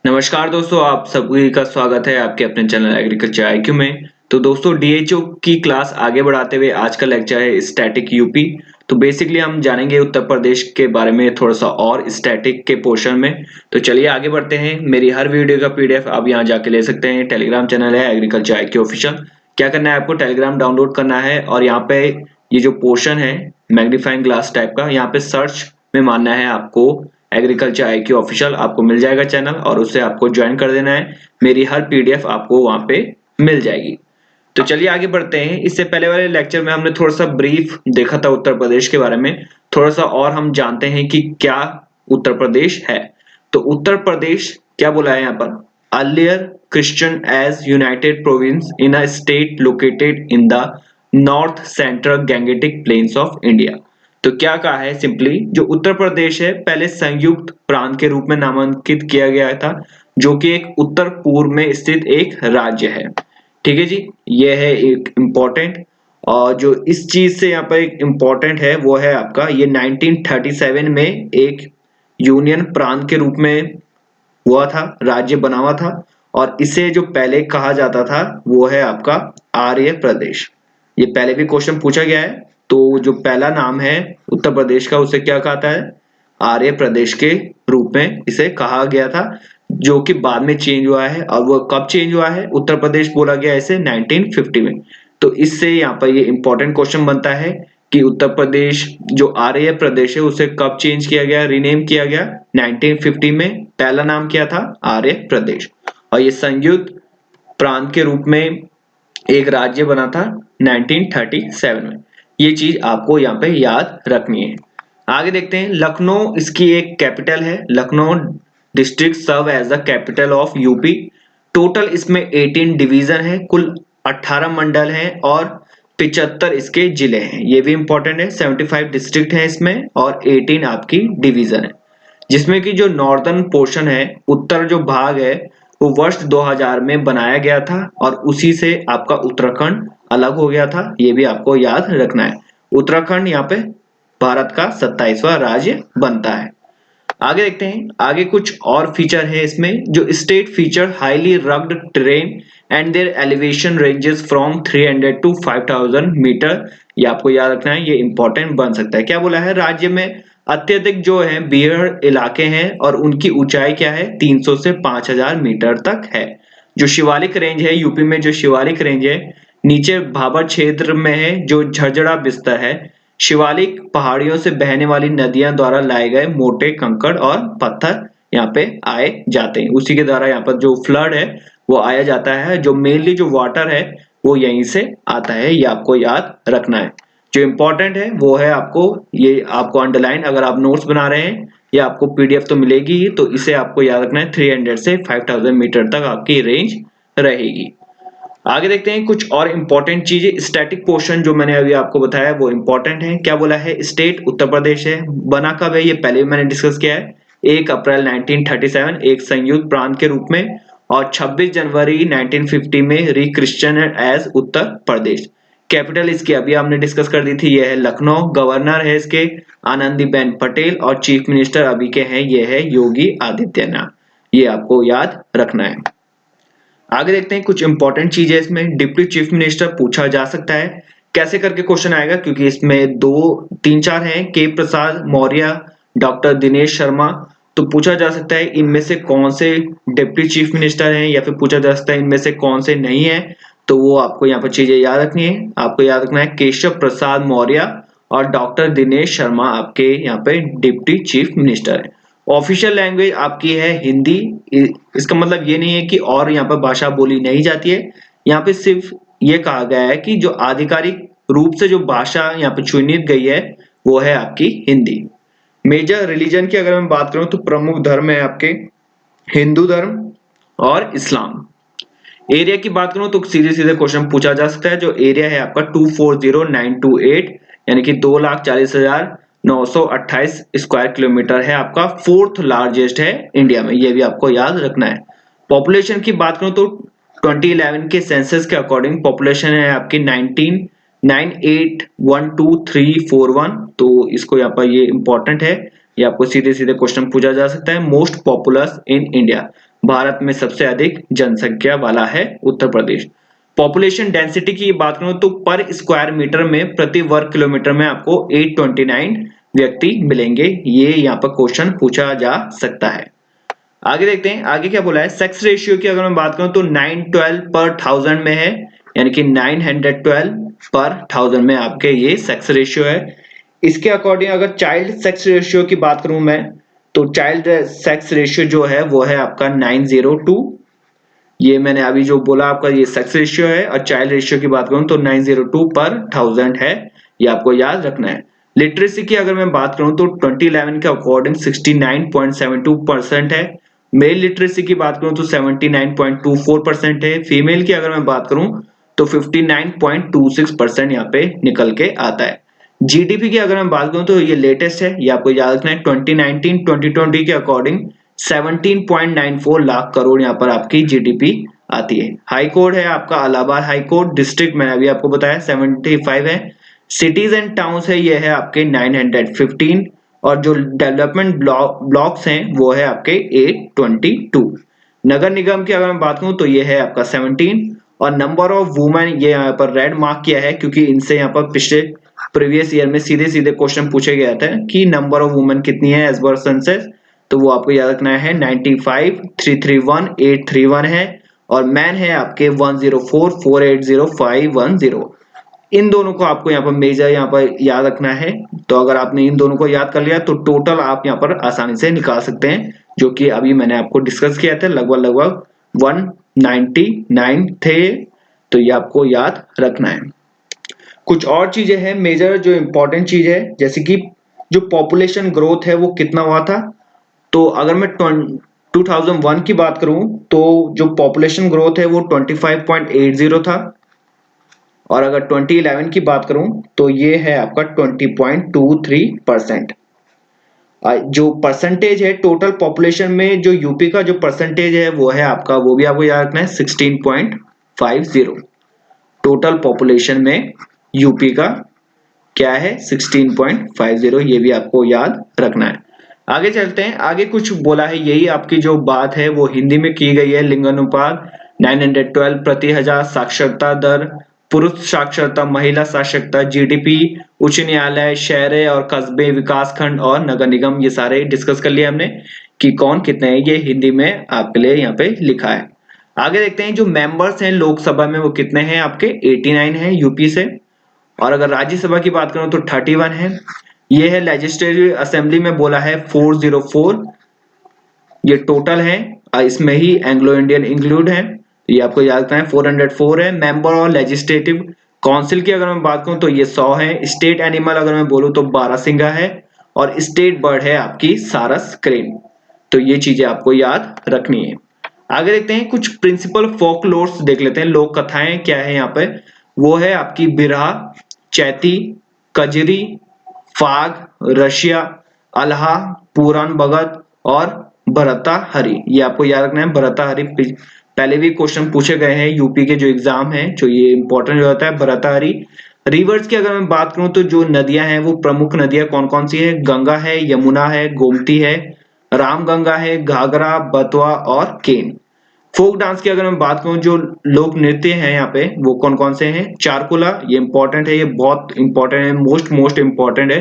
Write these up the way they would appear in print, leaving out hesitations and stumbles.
नमस्कार दोस्तों, आप सभी का स्वागत है आपके अपने चैनल एग्रीकल्चर आईक्यू में। तो दोस्तों डीएचओ की क्लास आगे बढ़ाते हुए आज का लेक्चर है स्टैटिक यूपी। तो बेसिकली हम जानेंगे उत्तर प्रदेश के बारे में थोड़ा सा और स्टैटिक के पोर्शन में। तो चलिए आगे बढ़ते हैं। मेरी हर वीडियो का पीडीएफ आप यहाँ जाके ले सकते हैं। टेलीग्राम चैनल है एग्रीकल्चर आईक्यू ऑफिशियल। क्या करना है आपको, टेलीग्राम डाउनलोड करना है और यहाँ पे ये जो पोर्शन है मैग्नीफाइंग ग्लास टाइप का, यहाँ पे सर्च में मानना है आपको एग्रीकल्चर आईक्यू ऑफिशियल। आपको मिल जाएगा चैनल और उससे आपको ज्वाइन कर देना है। मेरी हर पीडीएफ आपको वहां पे मिल जाएगी। तो चलिए आगे बढ़ते हैं। इससे पहले वाले लेक्चर में हमने थोड़ा सा ब्रीफ देखा था उत्तर प्रदेश के बारे में। थोड़ा सा और हम जानते हैं कि क्या उत्तर प्रदेश है। तो उत्तर प्रदेश क्या बोला है यहाँ पर, earlier Christian as United Province in a state located in the north central Gangetic plains of India. तो क्या कहा है, सिंपली जो उत्तर प्रदेश है पहले संयुक्त प्रांत के रूप में नामांकित किया गया था, जो कि एक उत्तर पूर्व में स्थित एक राज्य है। ठीक है जी, ये है एक इम्पोर्टेंट। और जो इस चीज से यहाँ पर एक इम्पोर्टेंट है वो है आपका ये 1937 में एक यूनियन प्रांत के रूप में हुआ था, राज्य बना हुआ था। और इसे जो पहले कहा जाता था वो है आपका आर्य प्रदेश। ये पहले भी क्वेश्चन पूछा गया है। तो जो पहला नाम है उत्तर प्रदेश का उसे क्या कहता है, आर्य प्रदेश के रूप में इसे कहा गया था, जो कि बाद में चेंज हुआ है। और वो कब चेंज हुआ है, उत्तर प्रदेश बोला गया इसे 1950 में। तो इससे यहाँ पर ये इंपॉर्टेंट क्वेश्चन बनता है कि उत्तर प्रदेश जो आर्य प्रदेश है उसे कब चेंज किया गया, रीनेम किया गया 1950 में। पहला नाम क्या था, आर्य प्रदेश। और ये संयुक्त प्रांत के रूप में एक राज्य बना था 1937 में। ये चीज आपको यहाँ पे याद रखनी है। आगे देखते हैं, लखनऊ इसकी एक कैपिटल है। Lucknow district serve as the capital of UP. Total इसमें 18 डिवीजन है, कुल 18 मंडल हैं और 75 इसके जिले हैं। ये भी इंपॉर्टेंट है। 75 डिस्ट्रिक्ट हैं इसमें और 18 आपकी डिवीजन है, जिसमें कि जो नॉर्दर्न पोर्शन है, उत्तर जो भाग है, वो वर्ष 2000 में बनाया गया था और उसी से आपका उत्तराखंड अलग हो गया था। ये भी आपको याद रखना है। उत्तराखंड यहाँ पे भारत का 27वां राज्य बनता है। आगे देखते हैं, आगे कुछ और फीचर है इसमें। जो state feature highly rugged terrain and their elevation ranges from 300 to 5000 metre. ये आपको याद रखना है, ये इंपॉर्टेंट बन सकता है। क्या बोला है, राज्य में अत्यधिक जो है बीहड़ इलाके हैं और उनकी ऊंचाई क्या है, 300 से 5000 मीटर तक है। जो शिवालिक रेंज है, यूपी में जो शिवालिक रेंज है, नीचे भाबर क्षेत्र में है जो झरझरा बिस्तर है। शिवालिक पहाड़ियों से बहने वाली नदियां द्वारा लाए गए मोटे कंकड़ और पत्थर यहाँ पे आए जाते हैं। उसी के द्वारा यहाँ पर जो फ्लड है वो आया जाता है। जो मेनली जो वाटर है वो यहीं से आता है, ये आपको याद रखना है। जो इंपॉर्टेंट है वो है आपको, ये आपको अंडरलाइन, अगर आप नोट्स बना रहे हैं या आपको पीडीएफ तो मिलेगी ही, तो इसे आपको याद रखना है। 300 से 5000 मीटर तक आपकी रेंज रहेगी। आगे देखते हैं कुछ और इंपॉर्टेंट चीजें। स्टैटिक पोर्शन जो मैंने अभी आपको बताया वो इंपॉर्टेंट है। क्या बोला है, स्टेट उत्तर प्रदेश है, बना कब है, ये पहले भी मैंने डिस्कस किया है। 1 अप्रैल 1937 एक संयुक्त प्रांत के रूप में, और 26 जनवरी 1950 में रिक्रिश्चन एज उत्तर प्रदेश। कैपिटल इसकी अभी आपने डिस्कस कर दी थी, ये है लखनऊ। गवर्नर है इसके आनंदीबेन पटेल और चीफ मिनिस्टर अभी के हैं ये है योगी आदित्यनाथ। ये आपको याद रखना है। आगे देखते हैं कुछ इंपॉर्टेंट चीजें इसमें। डिप्टी चीफ मिनिस्टर पूछा जा सकता है, कैसे करके क्वेश्चन आएगा, क्योंकि इसमें 2 3 4 हैं, के प्रसाद मौर्य, डॉक्टर दिनेश शर्मा। तो पूछा जा सकता है इनमें से कौन से डिप्टी चीफ मिनिस्टर हैं, या फिर पूछा जा सकता है इनमें से कौन से नहीं है। तो वो आपको यहाँ पर चीजें याद रखनी है। आपको याद रखना है केशव प्रसाद मौर्य और डॉक्टर दिनेश शर्मा आपके यहाँ पे डिप्टी चीफ मिनिस्टर है। ऑफिशियल लैंग्वेज आपकी है हिंदी। इसका मतलब ये नहीं है कि और यहाँ पर भाषा बोली नहीं जाती है। यहाँ पे सिर्फ ये कहा गया है कि जो आधिकारिक रूप से जो भाषा यहाँ पे चुनित गई है वो है आपकी हिंदी। मेजर रिलीजन की अगर मैं बात करूं तो प्रमुख धर्म है आपके हिंदू धर्म और इस्लाम। एरिया की बात करूं तो सीधे सीधे क्वेश्चन पूछा जा सकता है। जो एरिया है आपका 240928 यानी कि 2,40,928 स्क्वायर किलोमीटर है आपका। 4th लार्जेस्ट है इंडिया में, ये भी आपको याद रखना है। पॉपुलेशन की बात करूं तो 2011 के सेंसस के अकॉर्डिंग पॉपुलेशन है आपकी 19,98,12341। तो इसको यहाँ पर ये इंपॉर्टेंट है, ये आपको सीधे सीधे क्वेश्चन पूछा जा सकता है। Most populous in India, Bharat में सबसे अधिक जनसंख्या वाला है उत्तर प्रदेश। पॉपुलेशन डेंसिटी की बात करूं तो पर स्क्वायर मीटर में प्रति वर्ग किलोमीटर में आपको 829 व्यक्ति मिलेंगे। ये यहाँ पर क्वेश्चन पूछा जा सकता है। आगे देखते हैं आगे क्या बोला है। सेक्स रेशियो की अगर मैं बात करूं तो 912 पर 1000 में है, यानी कि 912 पर 1000 में आपके ये सेक्स रेशियो है। इसके अकॉर्डिंग अगर चाइल्ड सेक्स रेशियो की बात करूं मैं, तो चाइल्ड सेक्स रेशियो जो है वो है आपका 902। ये मैंने अभी जो बोला आपका ये सेक्स रेशियो है, और चाइल्ड रेशियो की बात करूं तो 902 पर 1000 है। ये आपको याद रखना है। लिटरेसी की अगर मैं बात करूं तो 2011 के अकॉर्डिंग 69.72% है। मेल लिटरेसी की बात करूं तो 79.24% है। फीमेल की अगर मैं बात करूं तो 59.26% यहाँ पे निकल के आता है। जीडीपी की अगर मैं बात करूं तो ये लेटेस्ट है, ये आपको याद रखना है। 2019-2020 के अकॉर्डिंग 17.94 लाख करोड़ यहाँ पर आपकी जीडीपी आती है। हाई कोर्ट है आपका इलाहाबाद हाई कोर्ट। डिस्ट्रिक्ट मैंने अभी आपको बताया 75 है। सिटीज एंड टाउन्स है ये है आपके 915, और जो डेवलपमेंट ब्लॉक्स हैं वो है आपके 822। नगर निगम की अगर मैं बात करूं तो ये है आपका 17, और नंबर ऑफ वुमेन ये यहाँ पर रेड मार्क किया है क्योंकि इनसे यहाँ पर पिछले प्रीवियस ईयर में सीधे सीधे क्वेश्चन पूछे गया था कि नंबर ऑफ वुमेन कितनी है एज पर सेंसस, तो वो आपको याद रखना है 95, 331, 831 है, और मैन है आपके 104, 480, 510। इन दोनों को आपको यहाँ पर मेजर यहाँ पर याद रखना है। तो अगर आपने इन दोनों को याद कर लिया तो टोटल आप यहाँ पर आसानी से निकाल सकते हैं, जो कि अभी मैंने आपको डिस्कस किया था। लगभग 199 थे, तो ये आपको याद रखना है। कुछ और चीजें हैं मेजर जो इंपॉर्टेंट चीज है, जैसे कि जो पॉपुलेशन ग्रोथ है वो कितना हुआ था। तो अगर मैं 2001 की बात करूं तो जो पॉपुलेशन ग्रोथ है वो 25.80 था, और अगर 2011 की बात करूं तो ये है आपका 20.23%। जो परसेंटेज है टोटल पॉपुलेशन में, जो यूपी का जो परसेंटेज है वो है आपका, वो भी आपको याद रखना है 16.50। टोटल पॉपुलेशन में यूपी का क्या है 16.50, ये भी आपको याद रखना है। आगे चलते हैं। आगे कुछ बोला है, यही आपकी जो बात है वो हिंदी में की गई है। लिंगानुपात 912 प्रति हजार, साक्षरता दर, पुरुष साक्षरता, महिला साक्षरता, जीडीपी, उच्च न्यायालय, शहर और कस्बे, विकास खंड और नगर निगम, ये सारे डिस्कस कर लिया हमने कि कौन कितने हैं। ये हिंदी में आपके लिए यहाँ पे लिखा है। आगे देखते हैं जो मेंबर्स हैं लोकसभा में वो कितने हैं आपके 89 हैं यूपी से, और अगर राज्यसभा की बात करूं तो 31 है। ये है लेजिस्लेटिव असेंबली में बोला है 404, ये टोटल है। इसमें ही एंग्लो इंडियन इंक्लूड है, ये आपको याद रखना है 404 है। मेंबर और लेजिस्लेटिव काउंसिल की अगर मैं बात करूं तो ये 100 है। स्टेट एनिमल अगर मैं बोलूं तो बारहसिंगा है, और स्टेट बर्ड है आपकी सारस क्रेन। तो ये चीजें आपको याद रखनी है। आगे देखते हैं कुछ प्रिंसिपल फोकलोर्स देख लेते हैं। लोक कथाएं क्या है यहाँ पे, वो है आपकी बिरहा, चैती, कजरी, फाग, रशिया, अल्हा, पुराण भगत और भरताहरी। ये आपको याद रखना है भरताहरी। पहले भी क्वेश्चन पूछे गए हैं यूपी के जो एग्जाम है, जो ये इंपॉर्टेंट जो होता है भरताहरी। रिवर्स की अगर मैं बात करूं तो जो नदियां हैं वो प्रमुख नदियां कौन कौन सी है, गंगा है, यमुना है, गोमती है, रामगंगा है, घाघरा, बतवा और केन। फोक डांस की अगर मैं बात करूं जो लोक नृत्य है यहाँ पे वो कौन कौन से हैं, चारकुला, ये इंपॉर्टेंट है, ये बहुत इंपॉर्टेंट है, मोस्ट इंपॉर्टेंट है।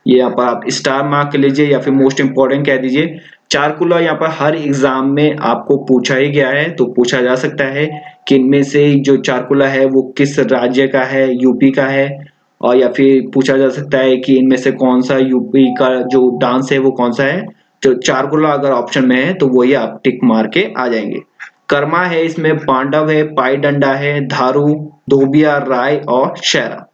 ये यहाँ पर आप स्टार मार्क लीजिए या फिर मोस्ट इंपॉर्टेंट कह दीजिए। चारकुला यहाँ पर हर एग्जाम में आपको पूछा ही गया है, तो पूछा जा सकता है कि इनमें से जो चारकुला है वो किस राज्य का है, यूपी का है, और या फिर पूछा जा सकता है कि इनमें से कौन सा यूपी का जो डांस है वो कौन सा है। जो चारकुला अगर ऑप्शन में है तो वही आप टिक मार के आ जाएंगे। कर्मा है, इसमें पांडव है, पाई डंडा है, धारू, धोबिया, राय और शेरा।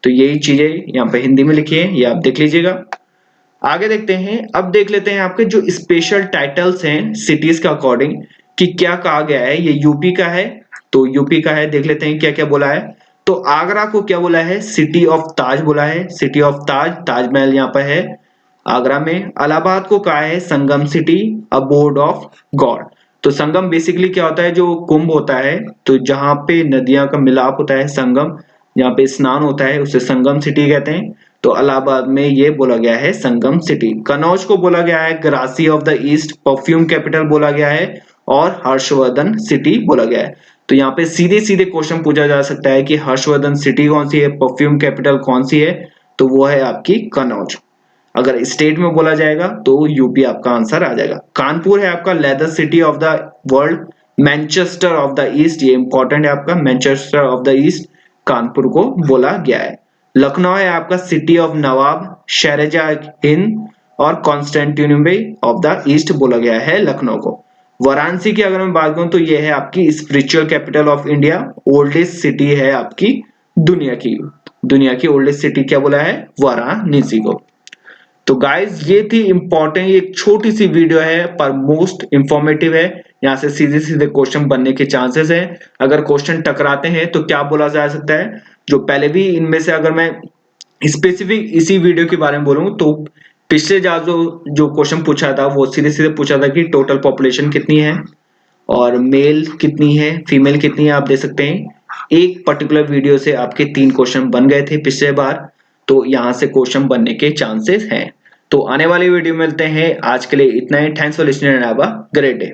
तो यही चीजें यहाँ पे हिंदी में लिखी है, ये आप देख लीजिएगा। आगे देखते हैं। अब देख लेते हैं आपके जो स्पेशल टाइटल्स हैं सिटीज के अकॉर्डिंग कि क्या कहा गया है। ये यूपी का है, तो यूपी का है, देख लेते हैं क्या क्या बोला है। तो आगरा को क्या बोला है, सिटी ऑफ ताज बोला है। सिटी ऑफ ताज, ताजमहल यहाँ पर है आगरा में। इलाहाबाद को कहा है संगम सिटी, अबोर्ड ऑफ गॉड। तो संगम बेसिकली क्या होता है, जो कुंभ होता है, तो जहां पे नदियां का मिलाप होता है, संगम, जहाँ पे स्नान होता है उसे संगम सिटी कहते हैं। तो इलाहाबाद में ये बोला गया है संगम सिटी। कनौज को बोला गया है Grasse of the east, perfume capital बोला गया है। और हर्षवर्धन सिटी बोला गया है। तो यहाँ पे सीधे सीधे क्वेश्चन पूछा जा सकता है कि हर्षवर्धन सिटी कौन सी है, परफ्यूम कैपिटल कौन सी है, तो वो है आपकी कनौज। अगर स्टेट में बोला जाएगा तो यूपी आपका आंसर आ जाएगा। कानपुर है आपका leather city of the world, Manchester of the east, ये इंपॉर्टेंट है आपका, Manchester of the east Kanpur को बोला गया है। लखनऊ है आपका सिटी ऑफ नवाब, शहरजहाँ हिंद और कॉन्स्टेंटिनोपल ऑफ द ईस्ट बोला गया है लखनऊ को। वाराणसी की अगर मैं बात करूं तो ये है आपकी spiritual capital of India, oldest city है आपकी दुनिया की ओल्डेस्ट सिटी क्या बोला है, वाराणसी को। तो गाइज ये थी इंपॉर्टेंट, एक छोटी सी वीडियो है पर मोस्ट इंफॉर्मेटिव है। यहाँ से सीधे सीधे क्वेश्चन बनने के चांसेस हैं। अगर क्वेश्चन टकराते हैं तो क्या बोला जा सकता है, जो पहले भी इनमें से अगर मैं स्पेसिफिक इसी वीडियो के बारे में बोलूं तो पिछले जो क्वेश्चन पूछा था वो सीधे सीधे पूछा था कि टोटल पॉपुलेशन कितनी है और मेल कितनी है, फीमेल कितनी है, आप देख सकते हैं एक पर्टिकुलर वीडियो से आपके 3 क्वेश्चन बन गए थे पिछले बार। तो यहां से क्वेश्चन बनने के चांसेस हैं। तो आने वाली वीडियो में मिलते हैं, आज के लिए इतना ही। Thanks for listening and have a great day.